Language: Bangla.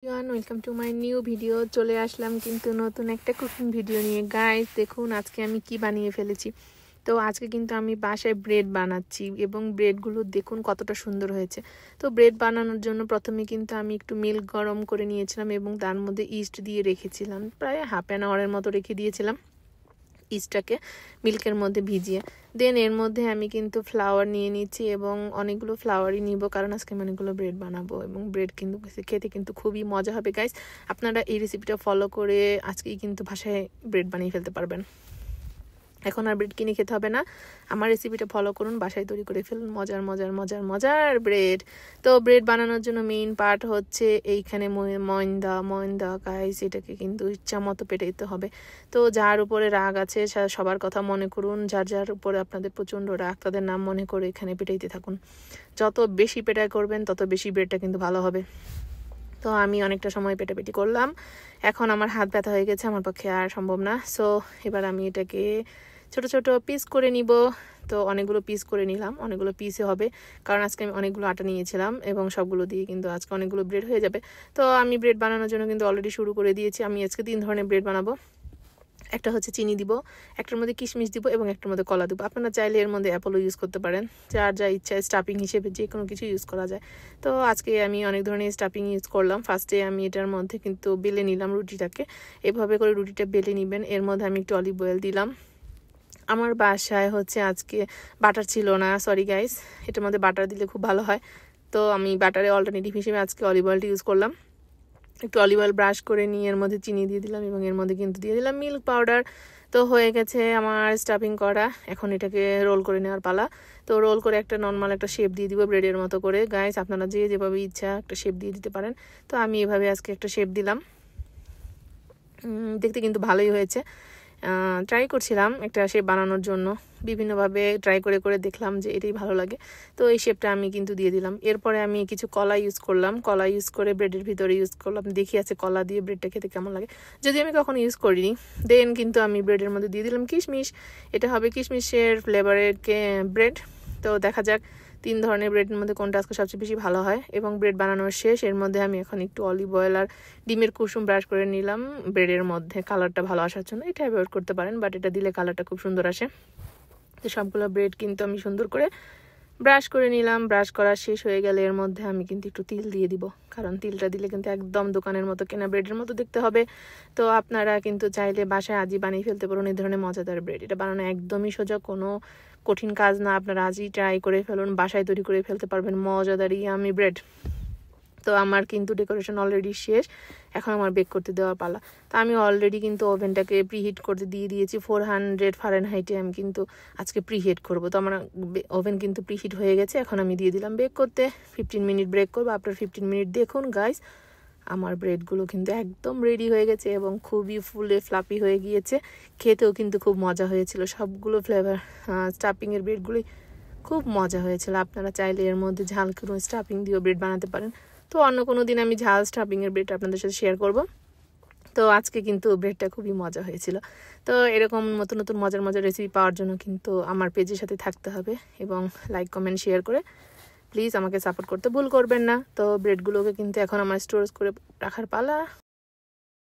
Welcome to my new video. চলে আসলাম কিন্তু নতুন একটা কুকিং ভিডিও নিয়ে। গাইস দেখুন আজকে আমি কি বানিয়ে ফেলেছি। তো আজকে কিন্তু আমি বাসায় ব্রেড বানাচ্ছি এবং ব্রেডগুলো দেখুন কতটা সুন্দর হয়েছে। তো ব্রেড বানানোর জন্য প্রথমে কিন্তু আমি একটু মিল্ক গরম করে নিয়েছিলাম এবং তার মধ্যে ইস্ট দিয়ে রেখেছিলাম, প্রায় হাফ অ্যান আওয়ারের মতো রেখে দিয়েছিলাম ইস্টটাকে মিল্কের মধ্যে ভিজিয়ে। দেন এর মধ্যে আমি কিন্তু ফ্লাওয়ার নিয়ে নিচ্ছি এবং অনেকগুলো ফ্লাওয়ারই নিব, কারণ আজকে আমি অনেকগুলো ব্রেড বানাবো এবং ব্রেড কিন্তু খেতে কিন্তু খুবই মজা হবে। গাইস আপনারা এই রেসিপিটা ফলো করে আজকেই কিন্তু বাসায় ব্রেড বানিয়ে ফেলতে পারবেন। এখন আর ব্রেড কিনে খেতে হবে না, আমার রেসিপিটা ফলো করুন, বাসায় তৈরি করে ফেলুন মজার মজার মজার মজার ব্রেড। তো ব্রেড বানানোর জন্য মেইন পার্ট হচ্ছে এইখানে ময়দা গাইস, এটাকে কিন্তু ইচ্ছা মতো পেটে দিতে হবে। তো যার উপরে রাগ আছে সবার কথা মনে করুন, যার যার উপরে আপনাদের প্রচণ্ড রাগ তাদের নাম মনে করে এখানে পেটাইতে থাকুন। যত বেশি পেটাই করবেন তত বেশি ব্রেডটা কিন্তু ভালো হবে। তো আমি অনেকটা সময় পেটাপেটি করলাম, এখন আমার হাত ব্যথা হয়ে গেছে, আমার পক্ষে আর সম্ভব না। সো এবার আমি এটাকে ছোট ছোট পিস করে নিব। তো অনেকগুলো পিস করে নিলাম, অনেকগুলো পিসে হবে কারণ আজকে আমি অনেকগুলো আটা নিয়েছিলাম এবং সবগুলো দিয়ে কিন্তু আজকে অনেকগুলো ব্রেড হয়ে যাবে। তো আমি ব্রেড বানানোর জন্য কিন্তু অলরেডি শুরু করে দিয়েছি। আমি আজকে 3 ধরনের ব্রেড বানাবো। একটা হচ্ছে চিনি দিব, একটার মধ্যে কিশমিশ দিব এবং একটার মধ্যে কলা দিব। আপনারা চাইলে এর মধ্যে অ্যাপলও ইউজ করতে পারেন, যার যা ইচ্ছা স্টাফিং হিসেবে যে কোনো কিছু ইউজ করা যায়। তো আজকে আমি অনেক ধরনের স্টাফিং ইউজ করলাম। ফার্স্টে আমি এটার মধ্যে কিন্তু বেলে নিলাম রুটিটাকে, এভাবে করে রুটিটা বেলে নেবেন। এর মধ্যে আমি একটু অলিভ অয়েল দিলাম। আমার বাসায় হচ্ছে আজকে বাটার ছিল না, সরি গাইস, এটার মধ্যে বাটার দিলে খুব ভালো হয়। তো আমি বাটারে অল্টারনেটিভ হিসেবে আজকে অলিভ অয়েলটা ইউজ করলাম। একটু অলিভ অয়েল ব্রাশ করে নিয়ে এর মধ্যে চিনি দিয়ে দিলাম এবং এর মধ্যে কিন্তু দিয়ে দিলাম মিল্ক পাউডার। তো হয়ে গেছে আমার স্টাফিং করা, এখন এটাকে রোল করে নেওয়ার পালা। তো রোল করে একটা নর্মাল একটা শেপ দিয়ে দিব ব্রেডের মতো করে। গাইস আপনারা যেভাবে ইচ্ছা একটা শেপ দিয়ে দিতে পারেন। তো আমি এভাবে আজকে একটা শেপ দিলাম, দেখতে কিন্তু ভালোই হয়েছে। ট্রাই করছিলাম একটা শেপ বানানোর জন্য, বিভিন্নভাবে ট্রাই করে করে দেখলাম যে এটাই ভালো লাগে। তো এই শেপটা আমি কিন্তু দিয়ে দিলাম। এরপরে আমি কিছু কলা ইউজ করলাম, কলা ইউজ করে ব্রেডের ভিতরে ইউজ করলাম, দেখি আছে কলা দিয়ে ব্রেডটা খেতে কেমন লাগে, যদি আমি কখনো ইউজ করিনি। দেন কিন্তু আমি ব্রেডের মধ্যে দিয়ে দিলাম কিশমিশ, এটা হবে কিশমিশের ফ্লেভারের ব্রেড। তো দেখা যাক 3 ধরনের ব্রেডের মধ্যে কোনটা আজকে সবচেয়ে বেশি ভালো হয়। এবং ব্রেড বানানোর শেষ, এর মধ্যে আমি এখন একটু অলিভ অয়েল আর ডিমের কুসুম ব্রাশ করে নিলাম ব্রেডের মধ্যে, কালারটা ভালো আসার জন্য। এটা অ্যাভয়েড করতে পারেন, বাট এটা দিলে কালারটা খুব সুন্দর আসে। তো সবগুলো ব্রেড কিন্তু আমি সুন্দর করে ব্রাশ করে নিলাম। ব্রাশ করা শেষ হয়ে গেলে এর মধ্যে আমি কিন্তু একটু তিল দিয়ে দিব, কারণ তিলটা দিলে কিন্তু একদম দোকানের মতো কেনা ব্রেডের মতো দেখতে হবে। তো আপনারা কিন্তু চাইলে বাসায় আজই বানিয়ে ফেলতে পারেন এই ধরনের মজাদার ব্রেড। এটা বানানো একদমই সোজা, কোনো কঠিন কাজ না। আপনারা আজই ট্রাই করে ফেলুন, বাসায় তৈরি করে ফেলতে পারবেন মজাদার ইয়ামি ব্রেড। তো আমার কিন্তু ডেকোরেশন অলরেডি শেষ, এখন আমার বেক করতে দেওয়ার পালা। তো আমি অলরেডি কিন্তু ওভেনটাকে প্রিহিট করতে দিয়ে দিয়েছি 400 ফারেনহাইটে আমি কিন্তু আজকে প্রিহিট করব। তো আমার ওভেন কিন্তু প্রিহিট হয়ে গেছে, এখন আমি দিয়ে দিলাম বেক করতে। 15 মিনিট ব্রেক করবো। আপনার 15 মিনিট দেখুন গাইস, আমার ব্রেডগুলো কিন্তু একদম রেডি হয়ে গেছে এবং খুবই ফুলে ফ্লাপি হয়ে গিয়েছে। খেতেও কিন্তু খুব মজা হয়েছিল, সবগুলো ফ্লেভার স্টাফিংয়ের ব্রেডগুলোই খুব মজা হয়েছিল। আপনারা চাইলে এর মধ্যে ঝাল কোনো স্টাফিং দিয়েও ব্রেড বানাতে পারেন। তো অন্য কোনো দিন আমি ঝাল স্টাফিংয়ের ব্রেড আপনাদের সাথে শেয়ার করব। তো আজকে কিন্তু ব্রেডটা খুবই মজা হয়েছিল। তো এরকম নতুন নতুন মজার মজার রেসিপি পাওয়ার জন্য কিন্তু আমার পেজের সাথে থাকতে হবে এবং লাইক কমেন্ট শেয়ার করে প্লিজ আমাকে সাপোর্ট করতে ভুল করবেন না। তো ব্রেডগুলোকে কিন্তু এখন আমার স্টোরেজ করে রাখার পালা।